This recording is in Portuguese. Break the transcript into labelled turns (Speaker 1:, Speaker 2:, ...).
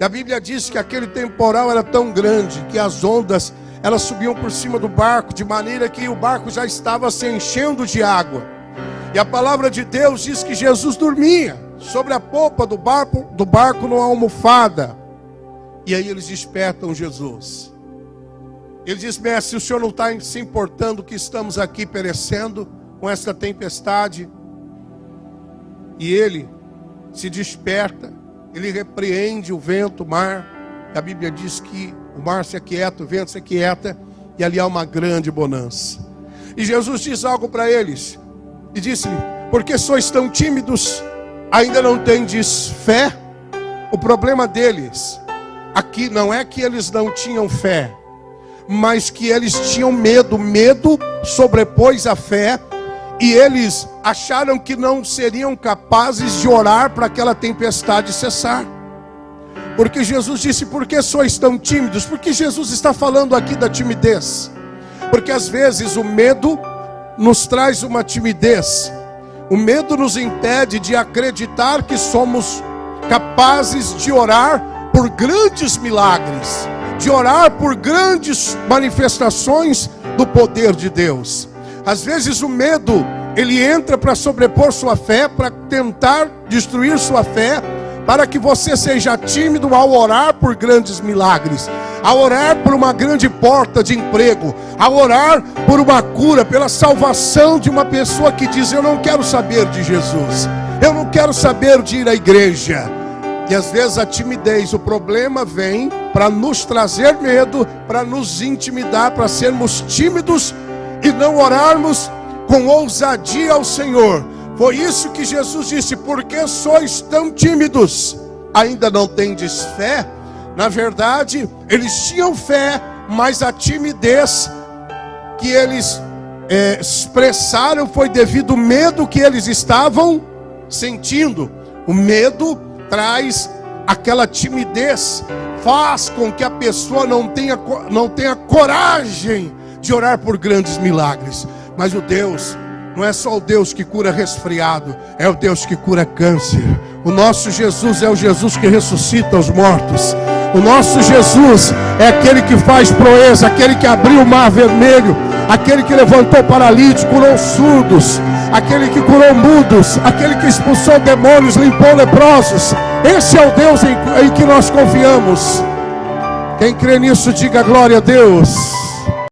Speaker 1: E a Bíblia diz que aquele temporal era tão grande que as ondas, elas subiam por cima do barco, de maneira que o barco já estava se enchendo de água. E a palavra de Deus diz que Jesus dormia sobre a polpa do barco numa almofada. E aí eles despertam Jesus. Ele diz: mestre, o senhor não está se importando que estamos aqui perecendo com esta tempestade? E ele se desperta, ele repreende o vento, o mar. A Bíblia diz que o mar se aquieta, o vento se aquieta, e ali há uma grande bonança. E Jesus diz algo para eles, e disse-lhe: por que sois tão tímidos? Ainda não tendes fé? O problema deles aqui não é que eles não tinham fé, mas que eles tinham medo. Medo sobrepôs a fé, e eles acharam que não seriam capazes de orar para aquela tempestade cessar. Porque Jesus disse: por que sois tão tímidos? Porque Jesus está falando aqui da timidez. Porque às vezes o medo nos traz uma timidez. O medo nos impede de acreditar que somos capazes de orar por grandes milagres, de orar por grandes manifestações do poder de Deus. Às vezes o medo, ele entra para sobrepor sua fé, para tentar destruir sua fé, para que você seja tímido ao orar por grandes milagres, a orar por uma grande porta de emprego, a orar por uma cura, pela salvação de uma pessoa que diz: eu não quero saber de Jesus, eu não quero saber de ir à igreja. E às vezes a timidez, o problema vem para nos trazer medo, para nos intimidar, para sermos tímidos e não orarmos com ousadia ao Senhor. Foi isso que Jesus disse: por que sois tão tímidos? Ainda não tendes fé? Na verdade, eles tinham fé, mas a timidez que eles expressaram foi devido ao medo que eles estavam sentindo. O medo traz aquela timidez, faz com que a pessoa não tenha coragem de orar por grandes milagres. Mas o Deus não é só o Deus que cura resfriado, é o Deus que cura câncer. O nosso Jesus é o Jesus que ressuscita os mortos. O nosso Jesus é aquele que faz proeza, aquele que abriu o mar vermelho, aquele que levantou paralítico, curou surdos, aquele que curou mudos, aquele que expulsou demônios, limpou leprosos. Esse é o Deus em que nós confiamos. Quem crê nisso, diga glória a Deus.